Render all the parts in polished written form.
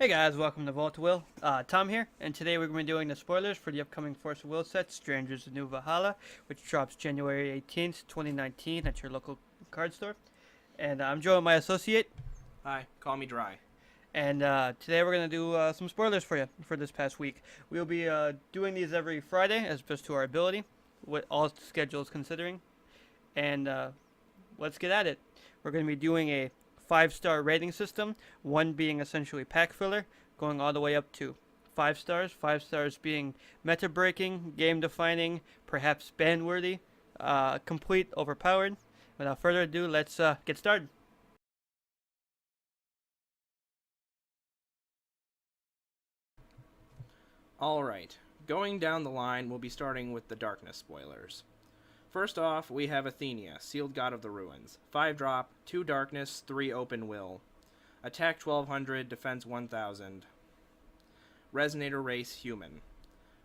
Hey guys, welcome to Vault of Will. Tom here, and today we're going to be doing the spoilers for the upcoming Force of Will set, Strangers of New Valhalla, which drops January 18th, 2019 at your local card store. And I'm joined by my associate, Hi, call me Dry. and today we're going to do some spoilers for you for this past week. We'll be doing these every Friday as best to our ability, with all schedules considering. And let's get at it. We're going to be doing a 5-star rating system, one being essentially pack filler, going all the way up to 5 stars. 5 stars being meta breaking, game defining, perhaps ban worthy, complete, overpowered. Without further ado, let's get started. Alright, going down the line, we'll be starting with the Darkness spoilers. First off, we have Athenia, Sealed God of the Ruins. 5 drop, 2 Darkness, 3 Open Will. Attack 1200, Defense 1000. Resonator Race Human.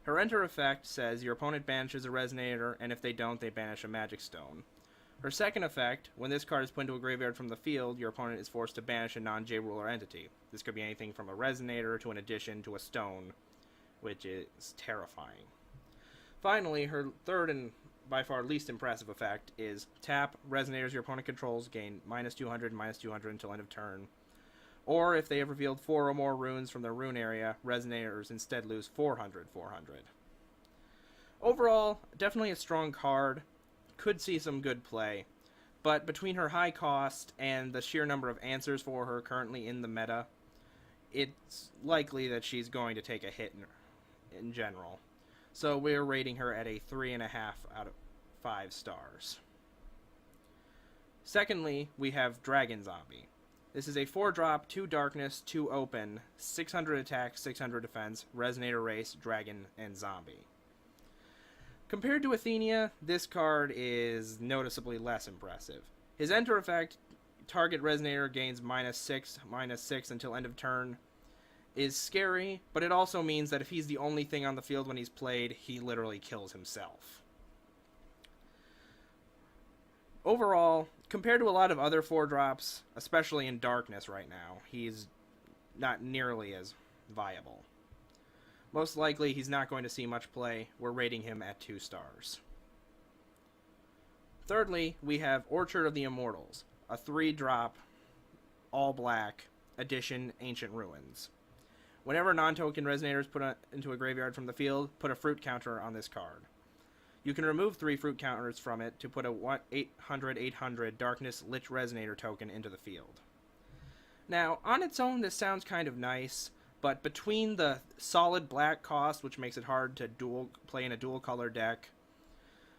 Her enter effect says your opponent banishes a Resonator, and if they don't, they banish a Magic Stone. Her second effect, when this card is put into a graveyard from the field, your opponent is forced to banish a non-J-Ruler entity. This could be anything from a Resonator to an addition to a stone, which is terrifying. Finally, her third and by far least impressive effect is tap Resonators your opponent controls gain -200, -200 until end of turn. Or if they have revealed 4 or more runes from their rune area, Resonators instead lose 400, 400. Overall, definitely a strong card. Could see some good play. But between her high cost and the sheer number of answers for her currently in the meta, it's likely that she's going to take a hit in general. So we're rating her at a 3.5 out of 5 stars. Secondly, we have Dragon Zombie. This is a 4-drop, 2 darkness, 2 open, 600 attack, 600 defense, Resonator Race, Dragon, and Zombie. Compared to Athenia, this card is noticeably less impressive. His enter effect, target Resonator gains -6 until end of turn, is scary, but it also means that if he's the only thing on the field when he's played, he literally kills himself. Overall, compared to a lot of other 4-drops, especially in Darkness right now, he's not nearly as viable. Most likely, he's not going to see much play. We're rating him at 2 stars. Thirdly, we have Orchard of the Immortals, a 3-drop, all-black, edition Ancient Ruins. Whenever non-token Resonator is put into a graveyard from the field, put a fruit counter on this card. You can remove 3 fruit counters from it to put a 800/800 Darkness Lich Resonator token into the field. Now, on its own, this sounds kind of nice, but between the solid black cost, which makes it hard to play in a dual color deck,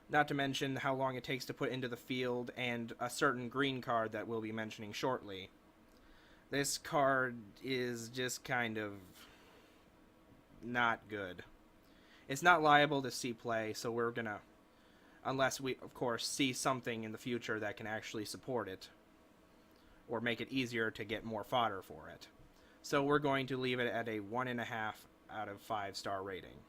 not to mention how long it takes to put into the field, and a certain green card that we'll be mentioning shortly, this card is just kind of not good. It's not liable to see play, so we're gonna, unless we, of course, see something in the future that can actually support it, or make it easier to get more fodder for it. So we're going to leave it at a 1.5 out of 5 star rating.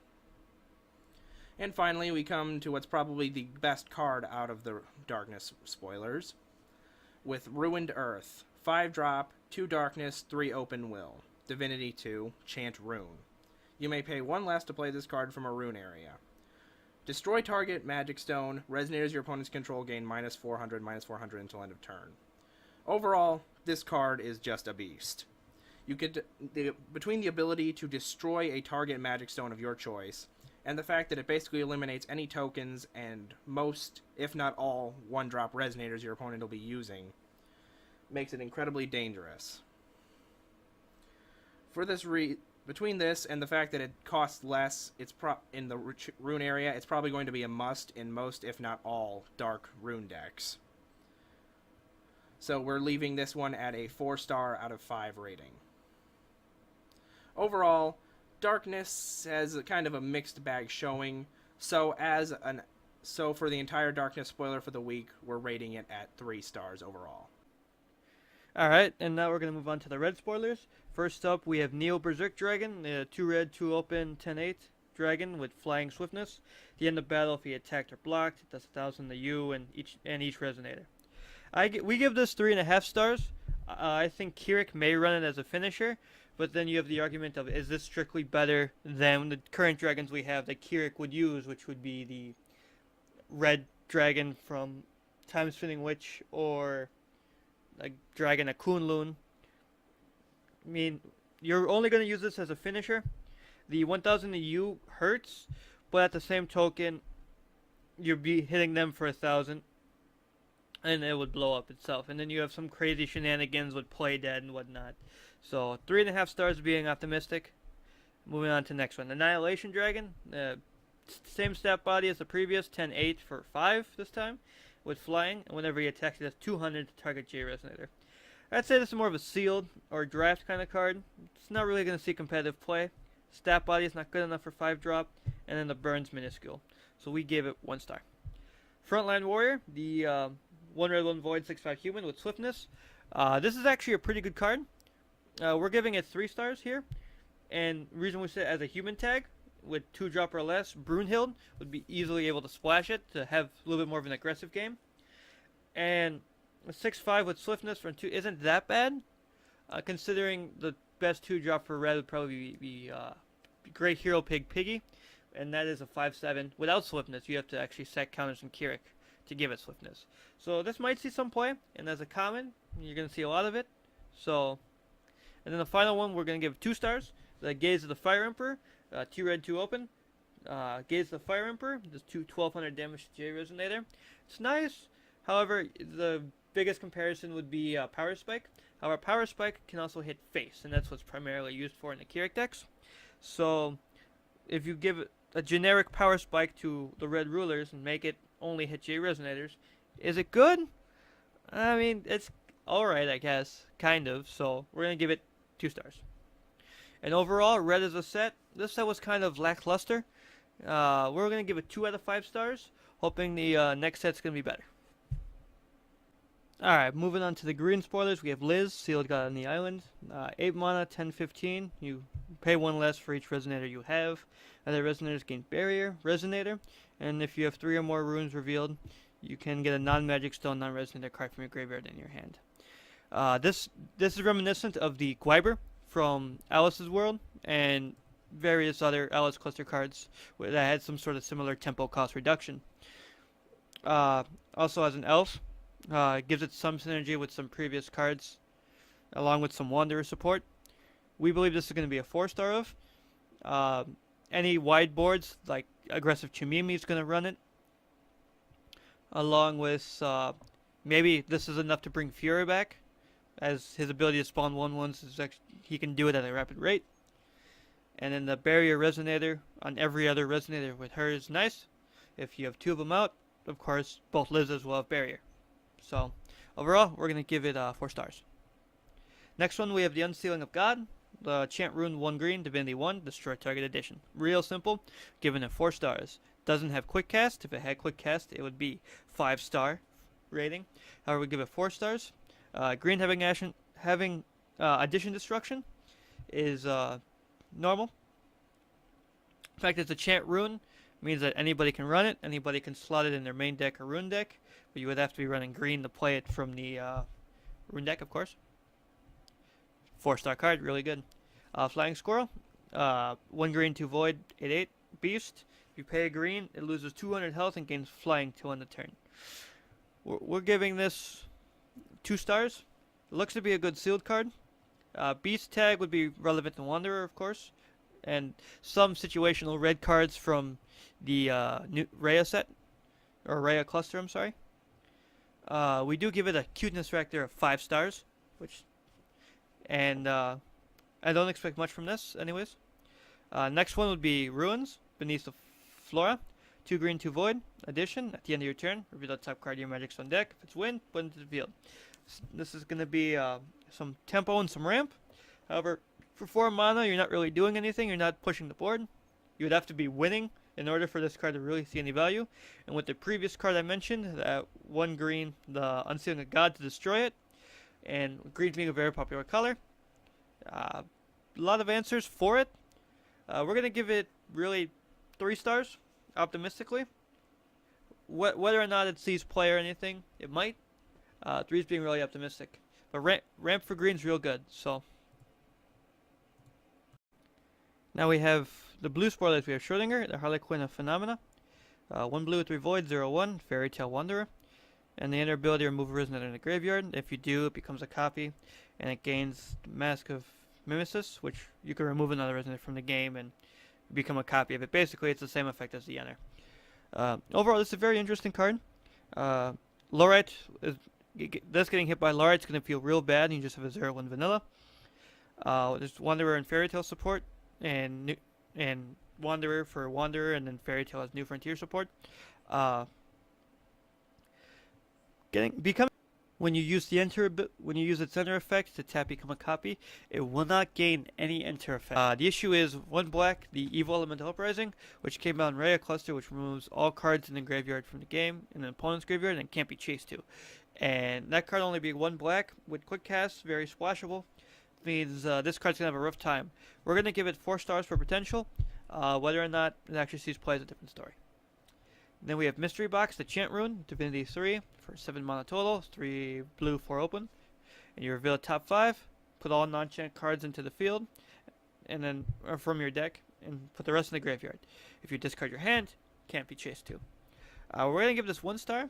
And finally, we come to what's probably the best card out of the Darkness spoilers, with Ruined Earth. 5-drop, 2 darkness, 3 open will. Divinity 2, Chant Rune. You may pay 1 less to play this card from a rune area. Destroy target Magic Stone. Resonators your opponent's control gain -400, -400 until end of turn. Overall, this card is just a beast. You could, between the ability to destroy a target Magic Stone of your choice, and the fact that it basically eliminates any tokens and most, if not all, 1-drop Resonators your opponent will be using, makes it incredibly dangerous. For this between this and the fact that it costs less, it's in the rune area, it's probably going to be a must in most, if not all, dark rune decks. So we're leaving this one at a 4-star out of 5 rating. Overall, Darkness has a kind of a mixed bag showing, so for the entire Darkness spoiler for the week, we're rating it at 3 stars overall. Alright, and now we're going to move on to the red spoilers. First up, we have Neo Berserk Dragon, the 2 red, 2 open, 10/8 dragon with flying swiftness. At the end of battle, if he attacked or blocked, it does 1,000 to you and each Resonator. We give this 3.5 stars. I think Kirik may run it as a finisher, But then you have the argument of, is this strictly better than the current dragons we have that Kirik would use, which would be the red dragon from Time Spinning Witch, or like dragon a Kunlun. I mean, you're only going to use this as a finisher. The 1000 EU hurts, but at the same token, you'd be hitting them for 1000, and it would blow up itself. And then you have some crazy shenanigans with play dead and whatnot. So 3.5 stars being optimistic. Moving on to the next one, Annihilation Dragon. Same stat body as the previous, 10-8 for 5 this time, with flying. And whenever he attacks, he does 200 to target J Resonator. I'd say this is more of a sealed or draft kind of card. It's not really going to see competitive play. Stat body is not good enough for 5 drop, and then the burn's minuscule. So we gave it 1 star. Frontline Warrior, the 1 red 1 void 6/5 human with swiftness. This is actually a pretty good card. We're giving it 3 stars here, and the reason we say it as a human tag with 2 drop or less, Brunhild would be easily able to splash it to have a little bit more of an aggressive game. And a 6/5 with swiftness from 2 isn't that bad, considering the best 2 drop for red would probably be Great Hero Pig Piggy, and that is a 5/7 without swiftness. You have to actually set counters from Kirik to give it swiftness. So this might see some play, and as a common, you're going to see a lot of it. So, and then the final one, we're going to give 2 stars. The Gaze of the Fire Emperor, 2 red, 2 open. Gaze of the Fire Emperor does 1200 damage to J Resonator. It's nice. However, the biggest comparison would be Power Spike. However, Power Spike can also hit face, and that's what's primarily used for in the Kirik decks. So, if you give a generic Power Spike to the red rulers and make it only hit J Resonators, is it good? I mean, it's alright, I guess. Kind of. So, we're going to give it 2 stars. And overall, red as a set, this set was kind of lackluster. We're going to give it 2 out of 5 stars, hoping the next set's going to be better. Alright, moving on to the green spoilers, we have Liz, Sealed God on the Island. 8 mana, 10-15. You pay 1 less for each Resonator you have. Other Resonators gain Barrier, Resonator, and if you have 3 or more runes revealed, you can get a non-magic stone, non-Resonator card from your graveyard in your hand. This is reminiscent of the Gwyber from Alice's World, and various other Alice cluster cards that had some sort of similar tempo cost reduction. Also as an elf, gives it some synergy with some previous cards, along with some Wanderer support. We believe this is going to be a 4-star of. Any wide boards, like aggressive Chimimi, is going to run it. Along with, maybe this is enough to bring Fury back, as his ability to spawn 1/1s is actually, he can do it at a rapid rate. And then the Barrier Resonator on every other Resonator with her is nice. If you have 2 of them out, of course, both Liz's will have Barrier. So, overall, we're going to give it 4 stars. Next one, we have the Unsealing of God. The Chant Rune 1 green, Divinity 1, destroy target addition. Real simple, giving it 4 stars. Doesn't have quick cast. If it had quick cast, it would be 5-star rating. However, we give it 4 stars. Green having addition destruction is normal. In fact, it's a Chant Rune. Means that anybody can run it. Anybody can slot it in their main deck or rune deck. But you would have to be running green to play it from the rune deck, of course. 4-star card, really good. Flying Squirrel, 1 green, 2 void, 8/8 beast. If you pay a green, it loses 200 health and gains flying 2 on the turn. We're giving this 2 stars. It looks to be a good sealed card. Beast tag would be relevant to Wanderer, of course, and some situational red cards from the new Rhea set, or Rhea cluster. I'm sorry. We do give it a cuteness factor of 5 stars, and I don't expect much from this, anyways. Next one would be Ruins, Beneath the Flora. 2 green, 2 void. Addition, at the end of your turn, reveal the top card of your Magic Stone deck. If it's win, put it into the field. This is going to be some tempo and some ramp. However, for 4 mana, you're not really doing anything. You're not pushing the board. You would have to be winning in order for this card to really see any value. And with the previous card I mentioned, that 1 green, the Unsealing of God to destroy it. And green being a very popular color. A lot of answers for it. We're going to give it really 3 stars, optimistically. Whether or not it sees play or anything, it might. 3 is being really optimistic. But ramp for green's real good, so. Now we have the blue spoilers. We have Schrodinger, the Harlequin of Phenomena. 1 blue, 3 void, 0/1, Fairy Tale Wanderer. And the inner ability, remove a Resonator in the graveyard. If you do, it becomes a copy, and it gains Mask of Mimesis, which you can remove another Resonator from the game and become a copy of it. Basically, it's the same effect as the Enter. Overall, this is a very interesting card. Lorite, this getting hit by Lorite is going to feel real bad, and you just have a 0/1 vanilla. There's Wanderer and Fairy Tale support, and Wanderer for Wanderer, and then Fairy Tale has New Frontier support. When you use its enter effect to tap become a copy, it will not gain any enter effect. The issue is 1 black, the Evil Elemental Uprising, which came out in Raya Cluster, which removes all cards in the graveyard from the game in an opponent's graveyard and can't be chased to. And that card only being 1 black with quick cast, very splashable, means this card's gonna have a rough time. We're gonna give it 4 stars for potential. Whether or not it actually sees play is a different story. Then we have Mystery Box, the Chant Rune, Divinity 3 for 7 mana total, 3 blue, 4 open. And you reveal top 5, put all non-chant cards into the field, and then from your deck, and put the rest in the graveyard. If you discard your hand, can't be chased to. We're gonna give this 1 star.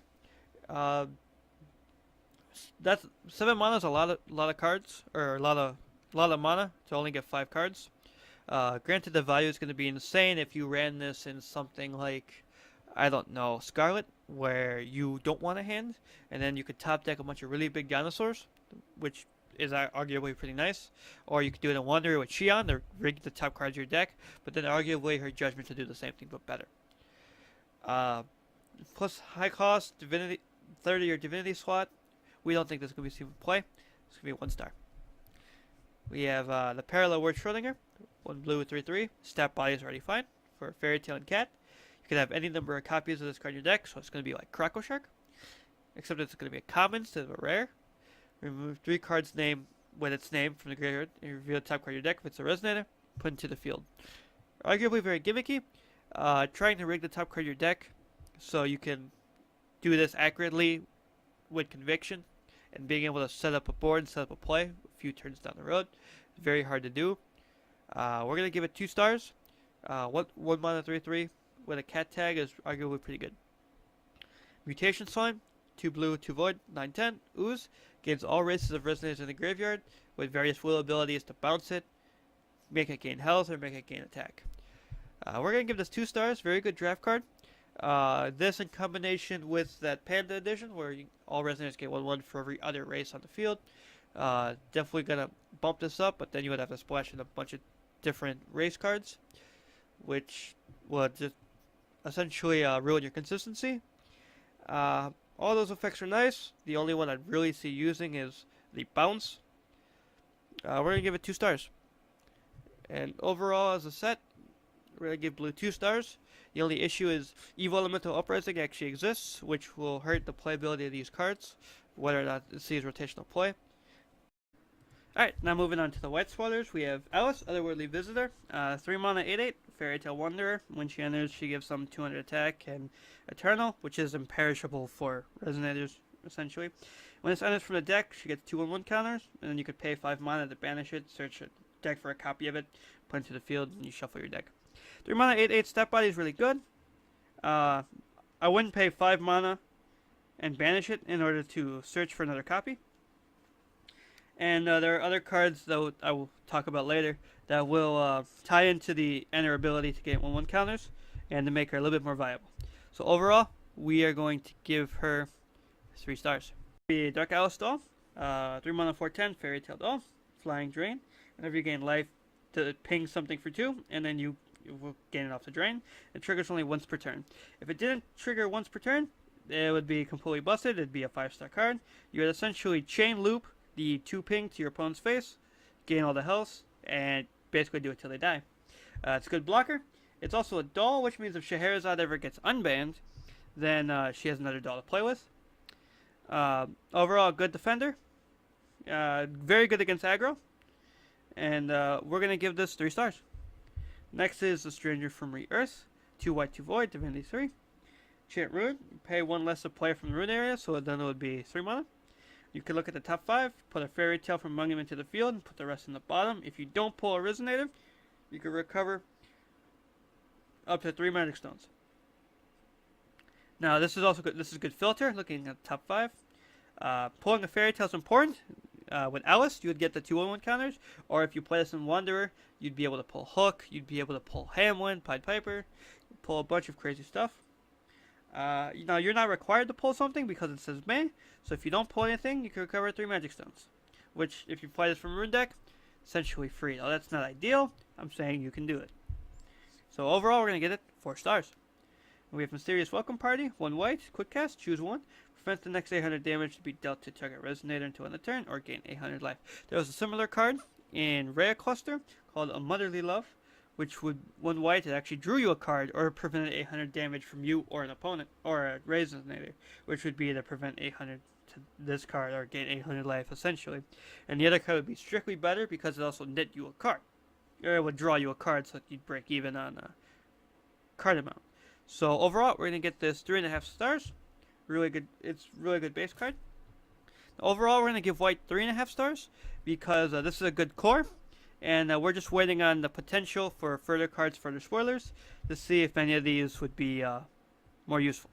That's 7 mana is a lot of cards, or a lot of mana to only get 5 cards. Granted, the value is going to be insane if you ran this in something like, I don't know, Scarlet, where you don't want a hand, and then you could top deck a bunch of really big dinosaurs, which is arguably pretty nice. Or you could do it in Wanderer with Xion to rig the top cards of your deck, but then arguably her Judgment to do the same thing but better. Plus high cost, Divinity 30 or Divinity slot. We don't think this is going to be seen play. It's going to be 1 star. We have the Parallel Word Schrodinger, 1 blue, 3/3. Stat body is already fine for Fairy Tale and Cat. You can have any number of copies of this card in your deck, so it's going to be like Croco Shark, except it's going to be a common instead of a rare. Remove 3 cards name with its name from the graveyard, and reveal the top card of your deck. If it's a Resonator, put into the field. Arguably very gimmicky. Trying to rig the top card of your deck so you can do this accurately with conviction, and being able to set up a board and set up a play a few turns down the road. Very hard to do. We're going to give it 2 stars. 1 mana 3/3 with a cat tag is arguably pretty good. Mutation Slime, 2 blue, 2 void, 9/10. Ooze gains all races of Resonators in the graveyard with various will abilities to bounce it, make it gain health, or make it gain attack. We're going to give this 2 stars. Very good draft card. This in combination with that Panda edition where all Resonators get 1/1 for every other race on the field. Definitely gonna bump this up, but then you would have to splash in a bunch of different race cards, which would just essentially ruin your consistency. All those effects are nice. The only one I'd really see using is the bounce. We're gonna give it 2 stars. And overall, as a set, we're gonna give blue 2 stars. The only issue is Evil Elemental Uprising actually exists, which will hurt the playability of these cards, whether or not it sees rotational play. Alright, now moving on to the white spoilers, we have Alice, Otherworldly Visitor, 3 mana 8/8, Fairy Tale Wanderer. When she enters, she gives some 200 attack and Eternal, which is imperishable for Resonators, essentially. When this enters from the deck, she gets 2/1 counters, and then you could pay 5 mana to banish it, search a deck for a copy of it, put it into the field, and you shuffle your deck. 3 mana 8/8 Step Body is really good. I wouldn't pay 5 mana and banish it in order to search for another copy. And there are other cards that I will talk about later that will tie into the enter ability to get 1/1 counters and to make her a little bit more viable. So overall, we are going to give her 3 stars. The Dark Alice Doll, 3 mana 4/10 Fairy Tale Doll, Flying Drain. Whenever you gain life, to ping something for 2, and then you will gain it off the drain. It triggers only once per turn. If it didn't trigger once per turn, it would be completely busted. It'd be a 5-star card. You would essentially chain loop the 2 ping to your opponent's face, gain all the health, and basically do it till they die. It's a good blocker. It's also a doll, which means if Scheherazade ever gets unbanned, then she has another doll to play with. Overall, good defender. Very good against aggro. And we're going to give this 3 stars. Next is The Stranger from Re-Earth. 2 white, 2 void, Divinity 3. Chant Rune. Pay 1 less to play from the rune area, so then it would be 3 mana. You can look at the top 5, put a Fairy Tale from among them into the field, and put the rest in the bottom. If you don't pull a Resonator, you can recover up to 3 magic stones. Now this is also good. This is a good filter. Looking at the top 5, pulling a fairy tale is important. With Alice, you would get the 2-on-1 counters, or if you play this in Wanderer, you'd be able to pull Hook, you'd be able to pull Hamlin, Pied Piper, pull a bunch of crazy stuff. You're not required to pull something because it says may, so if you don't pull anything, you can recover 3 magic stones, which, if you play this from Rune Deck, essentially free. Now that's not ideal, I'm saying you can do it. So overall, we're going to get it 4 stars. We have Mysterious Welcome Party, 1 white, quick cast, choose 1. Prevents the next 800 damage to be dealt to target Resonator until end of turn, or gain 800 life. There was a similar card in Rhea Cluster called A Motherly Love, which would, 1 white, it actually drew you a card or prevented 800 damage from you or an opponent, or a Resonator, which would be to prevent 800 to this card or gain 800 life essentially. And the other card would be strictly better because it also knit you a card. Or it would draw you a card so that you'd break even on card amount. So overall, we're going to get this 3.5 stars. Really good. It's really good base card. Overall, we're going to give white 3.5 stars because this is a good core, and we're just waiting on the potential for further cards, further spoilers, to see if any of these would be more useful.